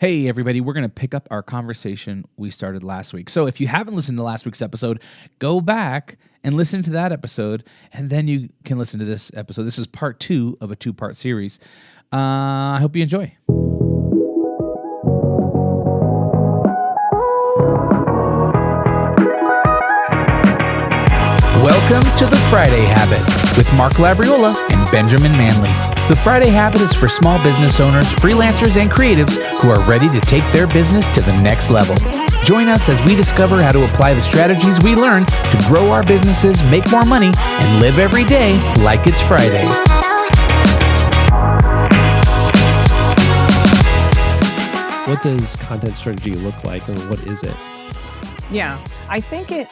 Hey, everybody, we're going to pick up our conversation we started last week. So if you haven't listened to last week's episode, go back and listen to that episode, and then you can listen to this episode. This is part 2 of a 2-part series. I hope you enjoy. Welcome to the Friday Habit with Mark Labriola and Benjamin Manley. The Friday Habit is for small business owners, freelancers, and creatives who are ready to take their business to the next level. Join us as we discover how to apply the strategies we learned to grow our businesses, make more money, and live every day like it's Friday. What does content strategy look like, and what is it? Yeah, I think it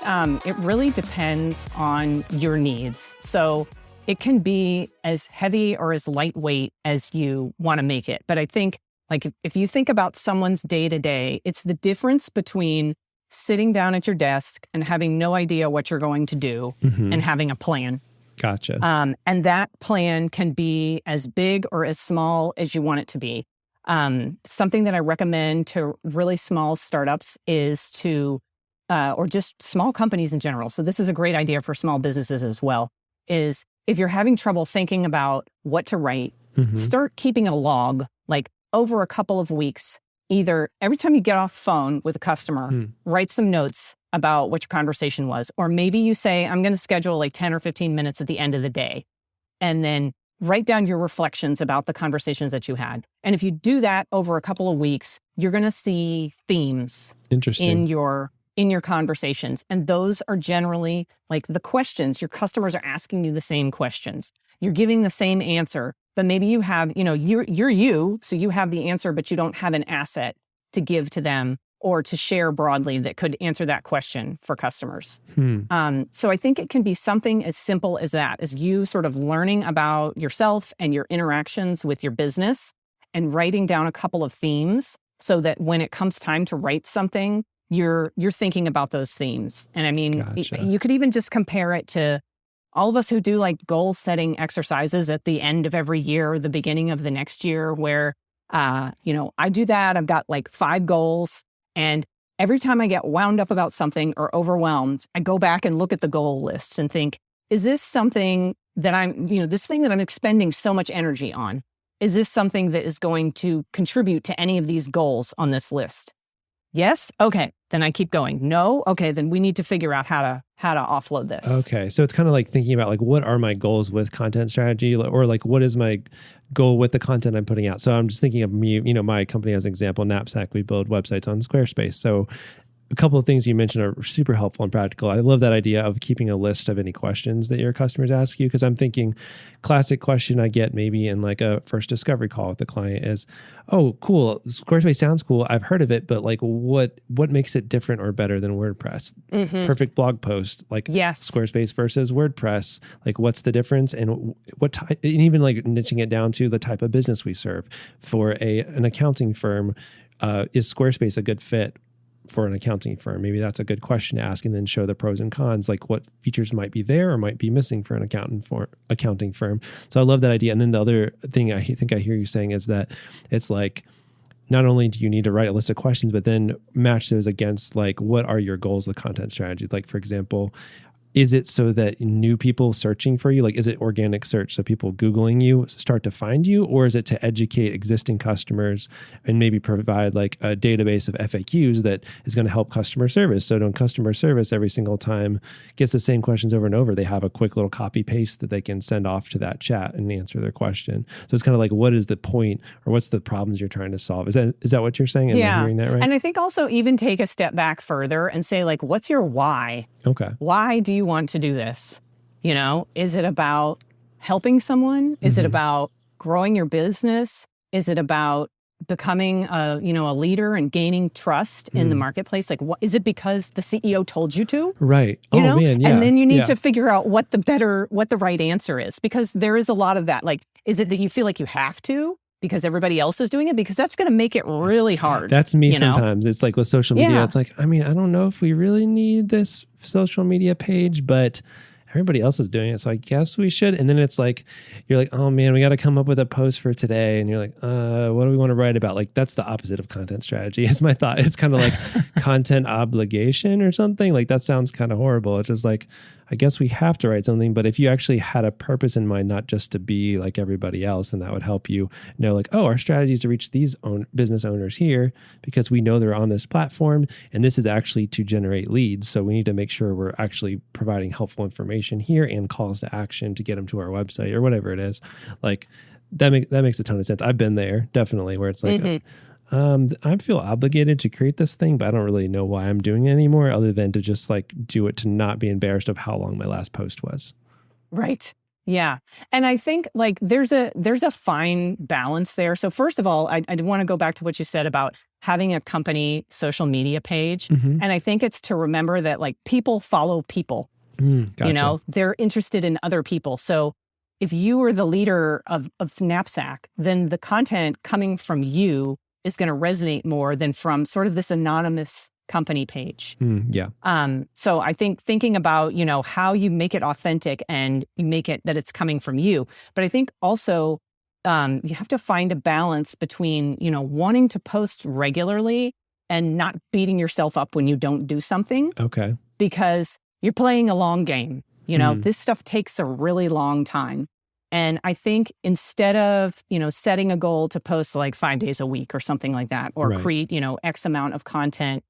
really depends on your needs. So it can be as heavy or as lightweight as you want to make it. But I think, like, if you think about someone's day to day, it's the difference between sitting down at your desk and having no idea what you're going to do and having a plan. Gotcha. And that plan can be as big or as small as you want it to be. Something that I recommend to really small startups is to or just small companies in general. So this is a great idea for small businesses as well, is if you're having trouble thinking about what to write, start keeping a log, like over a couple of weeks. Either every time you get off the phone with a customer, write some notes about what your conversation was. Or maybe you say, I'm going to schedule like 10 or 15 minutes at the end of the day. And then write down your reflections about the conversations that you had. And if you do that over a couple of weeks, you're going to see themes in your conversations. And those are generally like the questions. Your customers are asking you the same questions. You're giving the same answer, but maybe you have, you're you, so you have the answer, but you don't have an asset to give to them or to share broadly that could answer that question for customers. So I think it can be something as simple as that, as you sort of learning about yourself and your interactions with your business and writing down a couple of themes so that when it comes time to write something, you're thinking about those themes. And I mean, Gotcha. You could even just compare it to all of us who do like goal setting exercises at the end of every year or the beginning of the next year where, I do that. I've got like 5 goals. And every time I get wound up about something or overwhelmed, I go back and look at the goal list and think, is this something that this thing that I'm expending so much energy on, is this something that is going to contribute to any of these goals on this list? Yes? Okay. Then I keep going. No? Okay. Then we need to figure out how to offload this. Okay. So it's kind of like thinking about like, what are my goals with content strategy, or like, what is my goal with the content I'm putting out? So I'm just thinking of me, my company as an example, Knapsack, we build websites on Squarespace. So a couple of things you mentioned are super helpful and practical. I love that idea of keeping a list of any questions that your customers ask you, because I'm thinking classic question I get maybe in like a first discovery call with the client is, oh, cool, Squarespace sounds cool. I've heard of it, but like what makes it different or better than WordPress? Perfect blog post, like yes. Squarespace versus WordPress, like what's the difference, and what type, and even like niching it down to the type of business we serve. For an accounting firm, is Squarespace a good fit for an accounting firm? Maybe that's a good question to ask, and then show the pros and cons, like what features might be there or might be missing for an accounting firm. So I love that idea. And then the other thing I think I hear you saying is that it's like, not only do you need to write a list of questions, but then match those against like, what are your goals with content strategy? Like, for example, is it so that new people searching for you, like, is it organic search? So people Googling you start to find you, or is it to educate existing customers and maybe provide like a database of FAQs that is going to help customer service? So on customer service, every single time gets the same questions over and over, they have a quick little copy paste that they can send off to that chat and answer their question. So it's kind of like, what is the point, or what's the problems you're trying to solve? Is that what you're saying? Am I hearing that right? And I think also even take a step back further and say like, what's your why? Okay. Why do you want to do this? Is it about helping someone? Is it about growing your business? Is it about becoming a leader and gaining trust in the marketplace? Like, what is it, because the CEO told you to? Right. Man, yeah. And then you need to figure out what the right answer is, because there is a lot of that. Like, is it that you feel like you have to because everybody else is doing it? Because that's going to make it really hard. That's me sometimes. It's like with social media, it's like, I don't know if we really need this social media page, but everybody else is doing it, so I guess we should. And then it's like, you're like, oh man, we got to come up with a post for today. And you're like, what do we want to write about? Like, that's the opposite of content strategy. Is my thought. It's kind of like content obligation or something. Like, that sounds kind of horrible. It's just like, I guess we have to write something, but if you actually had a purpose in mind, not just to be like everybody else, then that would help you know, like, oh, our strategy is to reach these business owners here because we know they're on this platform, and this is actually to generate leads. So we need to make sure we're actually providing helpful information here and calls to action to get them to our website or whatever it is. Like, that makes a ton of sense. I've been there, definitely, where it's like, I feel obligated to create this thing, but I don't really know why I'm doing it anymore, other than to just like do it to not be embarrassed of how long my last post was. Right. Yeah. And I think like there's a fine balance there. So first of all, I want to go back to what you said about having a company social media page. And I think it's to remember that like people follow people, Gotcha. you know, they're interested in other people. So if you are the leader of Knapsack, then the content coming from you is going to resonate more than from sort of this anonymous company page. So I think thinking about, you know, how you make it authentic and you make it that it's coming from you. But I think also you have to find a balance between, you know, wanting to post regularly and not beating yourself up when you don't do something. Okay. Because you're playing a long game. You know, this stuff takes a really long time. And I think instead of, you know, setting a goal to post like 5 days a week or something like that, or create, you know, X amount of content,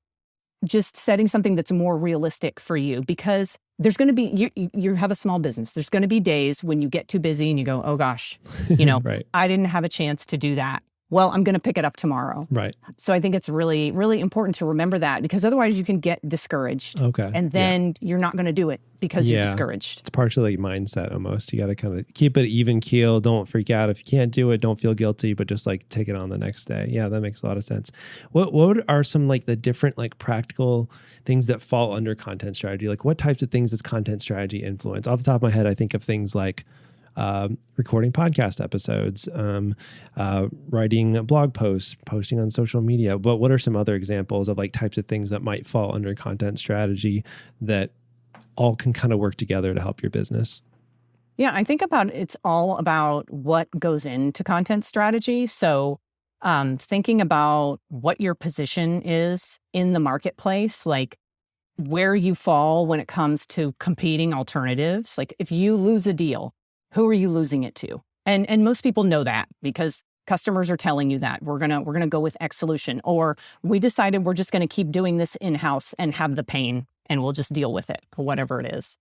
just setting something that's more realistic for you, because there's going to be, you have a small business. There's going to be days when you get too busy and you go, oh gosh, you know, I didn't have a chance to do that. Well, I'm going to pick it up tomorrow. Right. So I think it's really, really important to remember that, because otherwise you can get discouraged. Okay. And then you're not going to do it because you're discouraged. It's partially like mindset almost. You got to kind of keep it even keel. Don't freak out. If you can't do it, don't feel guilty, but just like take it on the next day. Yeah, that makes a lot of sense. What are some like the different like practical things that fall under content strategy? Like, what types of things does content strategy influence? Off the top of my head, I think of things like recording podcast episodes, writing blog posts, posting on social media. But what are some other examples of like types of things that might fall under content strategy that all can kind of work together to help your business? Yeah, I think it's all about what goes into content strategy. So thinking about what your position is in the marketplace, like where you fall when it comes to competing alternatives. Like if you lose a deal, who are you losing it to? And most people know that because customers are telling you that we're gonna go with X solution, or we decided we're just gonna keep doing this in-house and have the pain and we'll just deal with it, or whatever it is.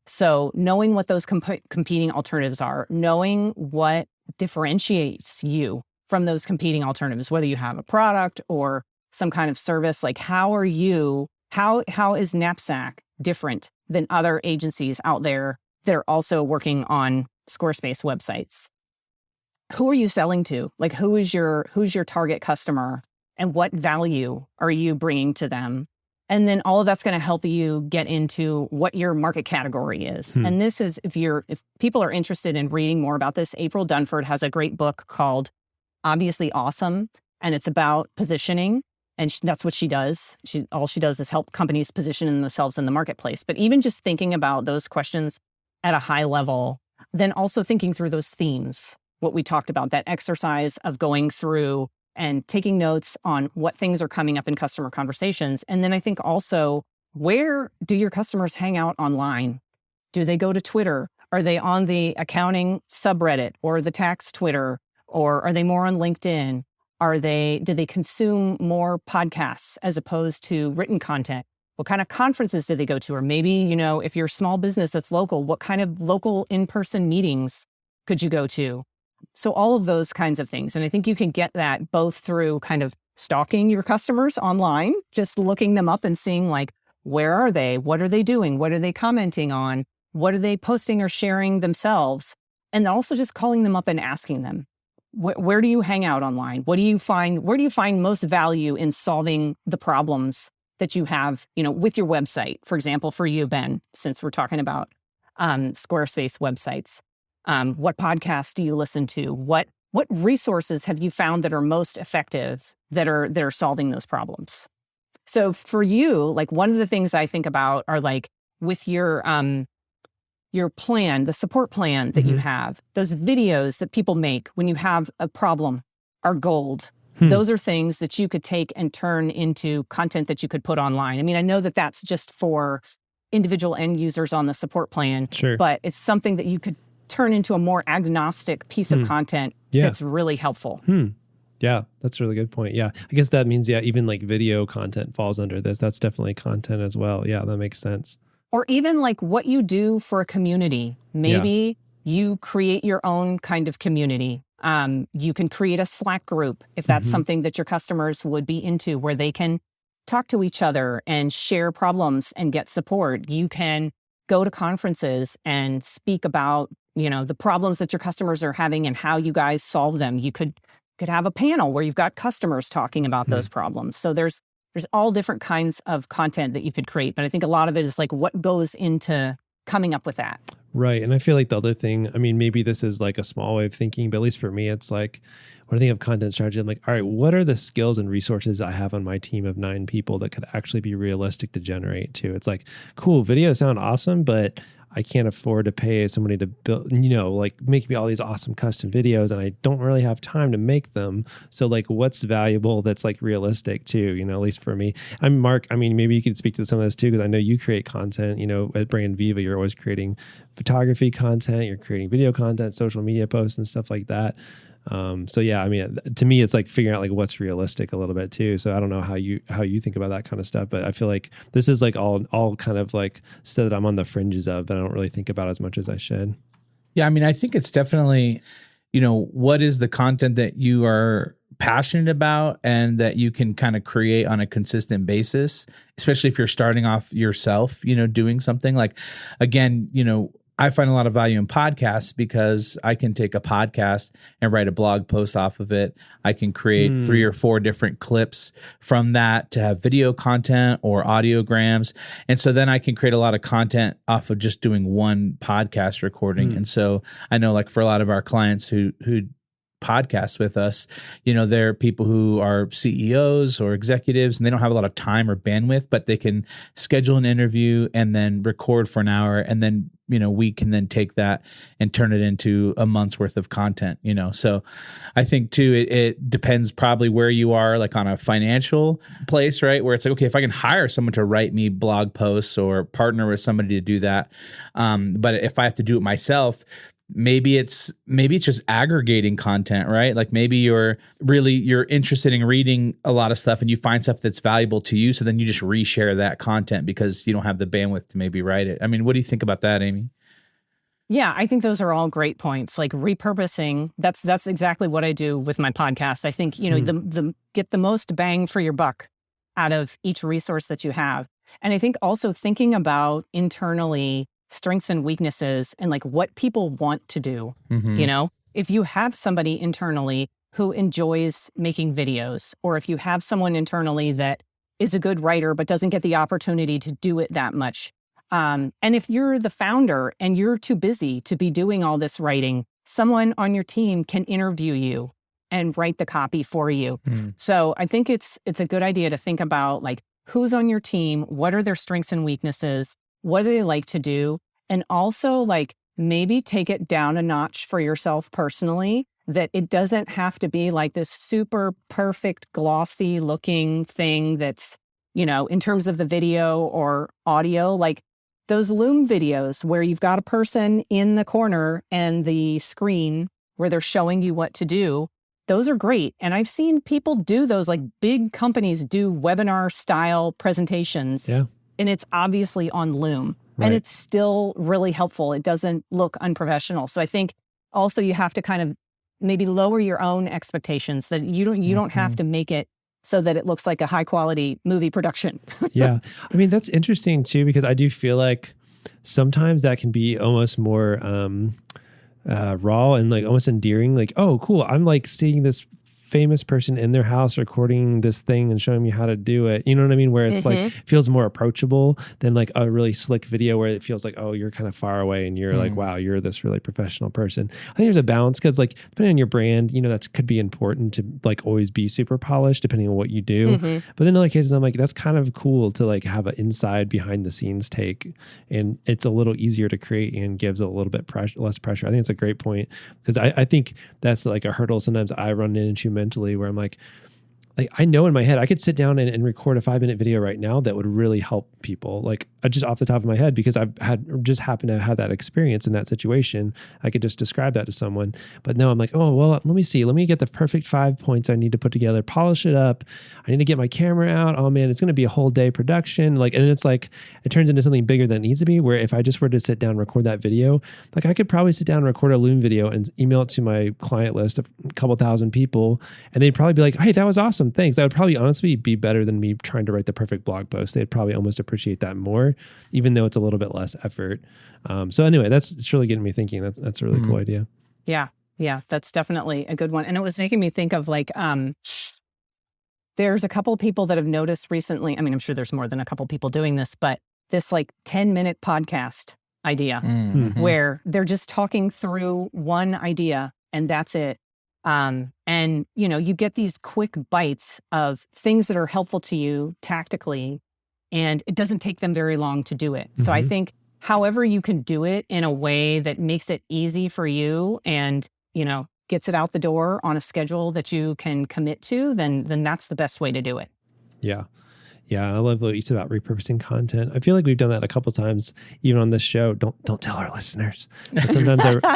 So knowing what those competing alternatives are, knowing what differentiates you from those competing alternatives, whether you have a product or some kind of service, like how is Knapsack different than other agencies out there that are also working on Squarespace websites? Who are you selling to? Like, who's your target customer, and what value are you bringing to them? And then all of that's going to help you get into what your market category is. And this is, if people are interested in reading more about this, April Dunford has a great book called Obviously Awesome, and it's about positioning. And that's what she does. All she does is help companies position themselves in the marketplace. But even just thinking about those questions at a high level, then also thinking through those themes, what we talked about, that exercise of going through and taking notes on what things are coming up in customer conversations. And then I think also, where do your customers hang out online? Do they go to Twitter? Are they on the accounting subreddit or the tax Twitter? Or are they more on LinkedIn? Do they consume more podcasts as opposed to written content? What kind of conferences do they go to? Or maybe, you know, if you're a small business that's local, what kind of local in-person meetings could you go to? So all of those kinds of things. And I think you can get that both through kind of stalking your customers online, just looking them up and seeing like, where are they? What are they doing? What are they commenting on? What are they posting or sharing themselves? And also just calling them up and asking them, where do you hang out online? Where do you find most value in solving the problems that you have, you know, with your website? For example, for you, Ben, since we're talking about Squarespace websites, what podcasts do you listen to? What resources have you found that are most effective that are solving those problems? So for you, like one of the things I think about are like with your your plan, the support plan that you have, those videos that people make when you have a problem are gold. Those are things that you could take and turn into content that you could put online. I mean, I know that that's just for individual end users on the support plan, but it's something that you could turn into a more agnostic piece of content that's really helpful. Yeah, that's a really good point. Yeah, I guess that means, even like video content falls under this. That's definitely content as well. Yeah, that makes sense. Or even like what you do for a community. Maybe you create your own kind of community. You can create a Slack group if that's something that your customers would be into, where they can talk to each other and share problems and get support. You can go to conferences and speak about, the problems that your customers are having and how you guys solve them. You could have a panel where you've got customers talking about those problems. So there's all different kinds of content that you could create. But I think a lot of it is like what goes into coming up with that. Right. And I feel like the other thing, I mean, maybe this is like a small way of thinking, but at least for me, it's like when I think of content strategy, I'm like, all right, what are the skills and resources I have on my team of 9 people that could actually be realistic to generate too? It's like, cool, videos sound awesome, but I can't afford to pay somebody to build, like make me all these awesome custom videos, and I don't really have time to make them. So like what's valuable that's like realistic too, at least for me. I'm Mark. I mean, maybe you could speak to some of this too, because I know you create content, at Brand Viva, you're always creating photography content, you're creating video content, social media posts and stuff like that. So yeah, I mean, to me, it's like figuring out like what's realistic a little bit too. So I don't know how you think about that kind of stuff, but I feel like this is like all kind of like stuff that I'm on the fringes of, but I don't really think about as much as I should. Yeah. I mean, I think it's definitely, what is the content that you are passionate about and that you can kind of create on a consistent basis, especially if you're starting off yourself, doing something like, again, I find a lot of value in podcasts because I can take a podcast and write a blog post off of it. I can create 3 or 4 different clips from that to have video content or audiograms. And so then I can create a lot of content off of just doing one podcast recording. And so I know like for a lot of our clients who podcast with us, they're people who are CEOs or executives, and they don't have a lot of time or bandwidth, but they can schedule an interview and then record for an hour. And then, we can then take that and turn it into a month's worth of content, So I think too, it depends probably where you are, like on a financial place, right? Where it's like, okay, if I can hire someone to write me blog posts or partner with somebody to do that. But if I have to do it myself, maybe it's just aggregating content, right? Like maybe you're interested in reading a lot of stuff and you find stuff that's valuable to you. So then you just reshare that content because you don't have the bandwidth to maybe write it. I mean, what do you think about that, Amy? Yeah, I think those are all great points. Like repurposing, that's exactly what I do with my podcast. I think, the get the most bang for your buck out of each resource that you have. And I think also thinking about internally strengths and weaknesses and like what people want to do. If you have somebody internally who enjoys making videos, or if you have someone internally that is a good writer but doesn't get the opportunity to do it that much, and if you're the founder and you're too busy to be doing all this writing, someone on your team can interview you and write the copy for you. So I think it's a good idea to think about like who's on your team, what are their strengths and weaknesses, what do they like to do? And also like maybe take it down a notch for yourself personally, that it doesn't have to be like this super perfect, glossy looking thing that's, in terms of the video or audio, like those Loom videos where you've got a person in the corner and the screen where they're showing you what to do. Those are great. And I've seen people do those, like big companies do webinar style presentations. Yeah. And it's obviously on Loom. Right. And it's still really helpful. It doesn't look unprofessional. So I think also you have to kind of maybe lower your own expectations, that you don't have to make it so that it looks like a high quality movie production. Yeah. I mean, that's interesting too, because I do feel like sometimes that can be almost more raw and like almost endearing. Like, oh, cool. I'm like seeing this famous person in their house recording this thing and showing me how to do it. You know what I mean? Where it's like, feels more approachable than like a really slick video where it feels like, oh, you're kind of far away and you're like, wow, you're this really professional person. I think there's a balance because like, depending on your brand, you know, that could be important to like always be super polished depending on what you do. But then in other cases, I'm like, that's kind of cool to like have an inside behind the scenes take, and it's a little easier to create and gives a little bit less pressure. I think it's a great point because I think that's like a hurdle sometimes I run into mentally where I'm like I know in my head I could sit down and record a 5-minute video right now that would really help people, like just off the top of my head, because I've just happened to have that experience in that situation. I could just describe that to someone. But no, I'm like, oh, well, let me get the perfect 5 points I need to put together, polish it up. I need to get my camera out. Oh man, it's going to be a whole day production. Like, and it's like, it turns into something bigger than it needs to be, where if I just were to sit down and record that video, like I could probably sit down and record a Loom video and email it to my client list of a couple thousand people. And they'd probably be like, hey, that was awesome. Thanks. That would probably honestly be better than me trying to write the perfect blog post. They'd probably almost appreciate that more, even though it's a little bit less effort. So anyway, it's really getting me thinking. That's a really cool idea. Yeah. Yeah. That's definitely a good one. And it was making me think of like, there's a couple of people that have noticed recently. I mean, I'm sure there's more than a couple people doing this, but this like 10-minute podcast idea where they're just talking through one idea and that's it. And you know, you get these quick bites of things that are helpful to you tactically, and it doesn't take them very long to do it. So I think however you can do it in a way that makes it easy for you and, you know, gets it out the door on a schedule that you can commit to, then that's the best way to do it. Yeah. Yeah, I love what you said about repurposing content. I feel like we've done that a couple of times, even on this show. Don't tell our listeners. But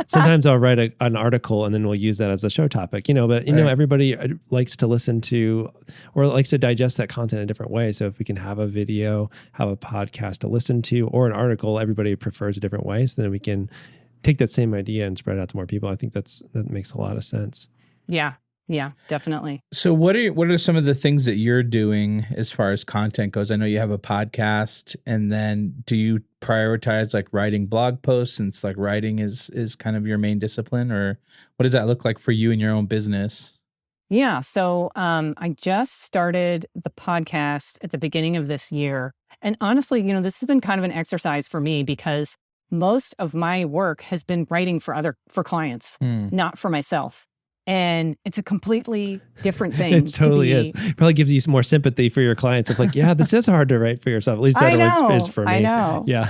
sometimes I'll write an article and then we'll use that as the show topic. You know, but you know, everybody likes to listen to or likes to digest that content in a different way. So if we can have a video, have a podcast to listen to, or an article, everybody prefers a different way. So then we can take that same idea and spread it out to more people. I think that makes a lot of sense. Yeah. Yeah, definitely. So what are some of the things that you're doing as far as content goes? I know you have a podcast, and then do you prioritize like writing blog posts since like writing is kind of your main discipline, or what does that look like for you in your own business? Yeah. So I just started the podcast at the beginning of this year. And honestly, you know, this has been kind of an exercise for me because most of my work has been writing for clients, not for myself. And it's a completely different thing. It totally is. It probably gives you some more sympathy for your clients of like, yeah, this is hard to write for yourself. At least that always is for me. I know. Yeah.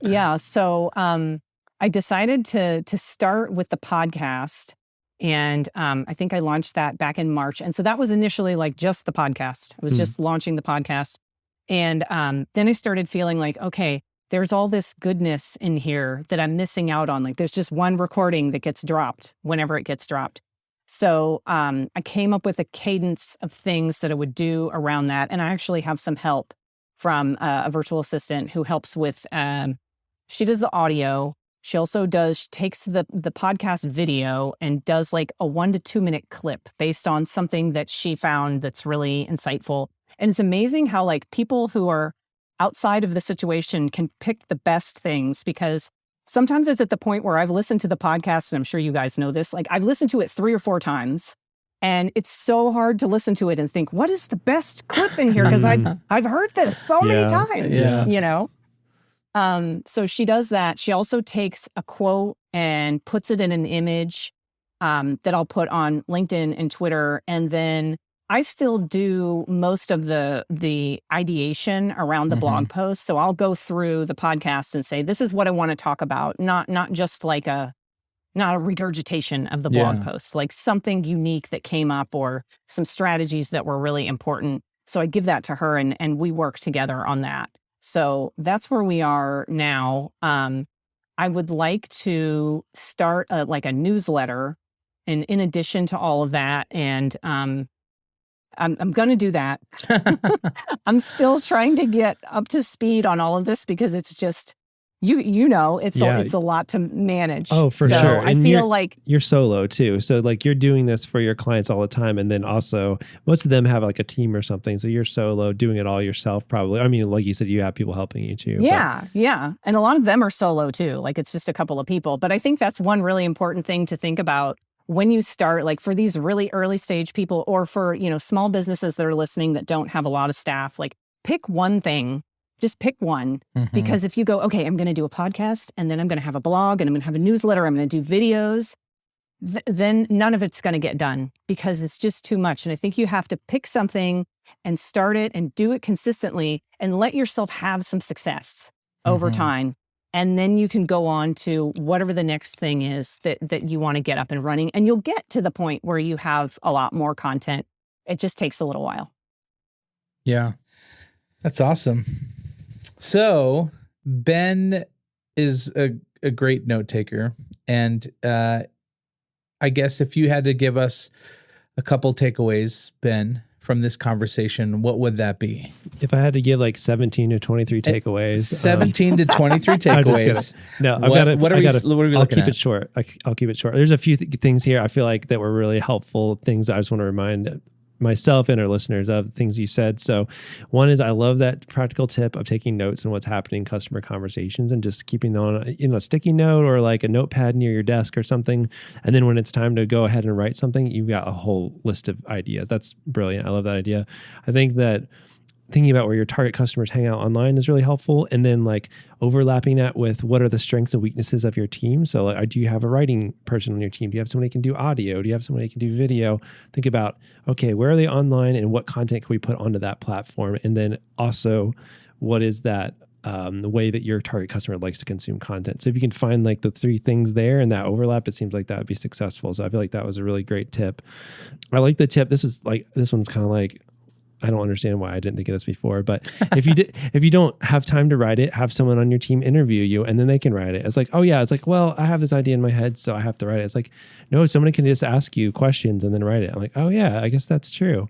Yeah. So I decided to start with the podcast. And I think I launched that back in March. And so that was initially like just the podcast. It was just launching the podcast. And then I started feeling like, okay, there's all this goodness in here that I'm missing out on. Like there's just one recording that gets dropped whenever it gets dropped. So I came up with a cadence of things that I would do around that. And I actually have some help from a virtual assistant who helps with, she does the audio. She also takes the podcast video and does like a 1 to 2 minute clip based on something that she found that's really insightful. And it's amazing how like people who are outside of the situation can pick the best things, because sometimes it's at the point where I've listened to the podcast, and I'm sure you guys know this, like I've listened to it 3 or 4 times, and it's so hard to listen to it and think, what is the best clip in here? Because I've heard this so many times, you know? So she does that. She also takes a quote and puts it in an image that I'll put on LinkedIn and Twitter, and then I still do most of the ideation around the blog post. So I'll go through the podcast and say, this is what I want to talk about. Not just like not a regurgitation of the blog post, like something unique that came up or some strategies that were really important. So I give that to her and we work together on that. So that's where we are now. I would like to start like a newsletter in addition to all of that. And, I'm going to do that. I'm still trying to get up to speed on all of this because it's just, you know, it's a lot to manage. Oh, for sure. I feel like you're solo too. So like you're doing this for your clients all the time. And then also most of them have like a team or something. So you're solo doing it all yourself probably. I mean, like you said, you have people helping you too. Yeah. Yeah. And a lot of them are solo too. Like it's just a couple of people. But I think that's one really important thing to think about when you start, like for these really early stage people, or for, small businesses that are listening that don't have a lot of staff, like pick one thing, just pick one. Because if you go, okay, I'm going to do a podcast, and then I'm going to have a blog, and I'm going to have a newsletter, I'm going to do videos, then none of it's going to get done because it's just too much. And I think you have to pick something and start it and do it consistently and let yourself have some success over time. And then you can go on to whatever the next thing is that you want to get up and running. And you'll get to the point where you have a lot more content. It just takes a little while. Yeah, that's awesome. So Ben is a great note taker. And I guess if you had to give us a couple takeaways, Ben, from this conversation, what would that be? If I had to give like 17 to 23 takeaways. 17 to 23 takeaways. No, what are we looking at? I'll keep it short. I'll keep it short. There's a few things here I feel like that were really helpful, things that I just want to remind myself and our listeners of, things you said. So one is, I love that practical tip of taking notes on what's happening in customer conversations and just keeping them on a sticky note or like a notepad near your desk or something. And then when it's time to go ahead and write something, you've got a whole list of ideas. That's brilliant. I love that idea. I think that thinking about where your target customers hang out online is really helpful. And then like overlapping that with what are the strengths and weaknesses of your team. So like, do you have a writing person on your team? Do you have somebody who can do audio? Do you have somebody who can do video? Think about, okay, where are they online and what content can we put onto that platform? And then also, what is that the way that your target customer likes to consume content? So if you can find like the three things there and that overlap, it seems like that would be successful. So I feel like that was a really great tip. I like the tip. This one's kind of like, I don't understand why I didn't think of this before, but if you don't have time to write it, have someone on your team interview you and then they can write it. It's like, oh yeah, it's like, well, I have this idea in my head, so I have to write it. It's like, no, somebody can just ask you questions and then write it. I'm like, oh yeah, I guess that's true.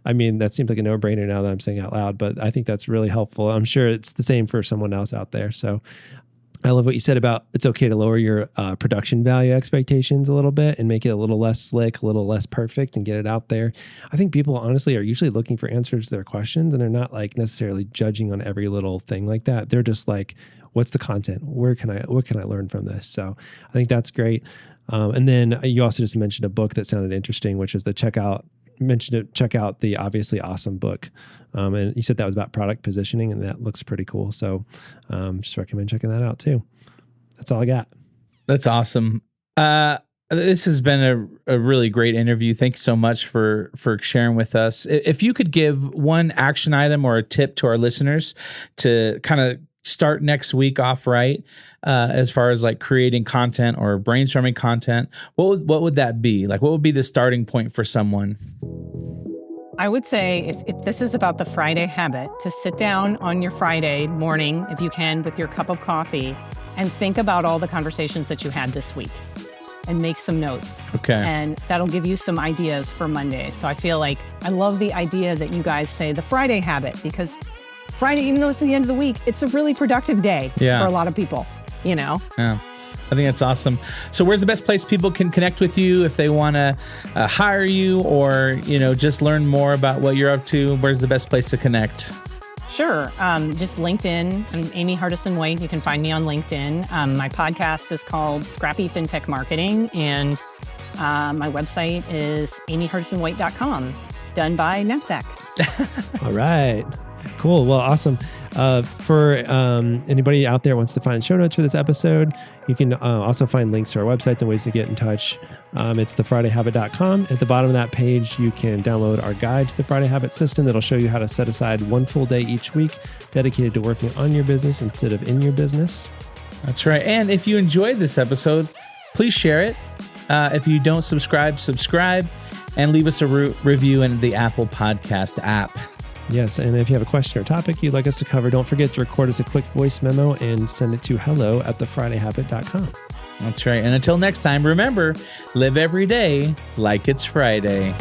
I mean, that seems like a no-brainer now that I'm saying out loud, but I think that's really helpful. I'm sure it's the same for someone else out there. So I love what you said about it's okay to lower your production value expectations a little bit and make it a little less slick, a little less perfect, and get it out there. I think people honestly are usually looking for answers to their questions, and they're not like necessarily judging on every little thing like that. They're just like, what's the content? What can I learn from this? So I think that's great. And then you also just mentioned a book that sounded interesting, which is check out the Obviously Awesome book. And you said that was about product positioning, and that looks pretty cool. So just recommend checking that out too. That's all I got. That's awesome. This has been a really great interview. Thanks so much for sharing with us. If you could give one action item or a tip to our listeners to kind of start next week off right, as far as like creating content or brainstorming content, what would that be? Like, what would be the starting point for someone? I would say if this is about the Friday habit, to sit down on your Friday morning, if you can, with your cup of coffee and think about all the conversations that you had this week and make some notes. Okay. And that'll give you some ideas for Monday. So I feel like I love the idea that you guys say the Friday habit, because Friday, even though it's the end of the week, it's a really productive day for a lot of people, Yeah. I think that's awesome. So where's the best place people can connect with you if they want to hire you or, just learn more about what you're up to? Where's the best place to connect? Sure. Just LinkedIn. I'm Amy Hardison White. You can find me on LinkedIn. My podcast is called Scrappy FinTech Marketing, and my website is amyhardisonwhite.com, done by Knapsack. All right. Cool. Well, awesome. For anybody out there who wants to find show notes for this episode, you can also find links to our websites and ways to get in touch. It's thefridayhabit.com. At the bottom of that page, you can download our guide to the Friday Habit system that'll show you how to set aside one full day each week dedicated to working on your business instead of in your business. That's right. And if you enjoyed this episode, please share it. If you don't subscribe, and leave us a review in the Apple Podcast app. Yes, and if you have a question or topic you'd like us to cover, don't forget to record us a quick voice memo and send it to hello@thefridayhabit.com. That's right. And until next time, remember, live every day like it's Friday.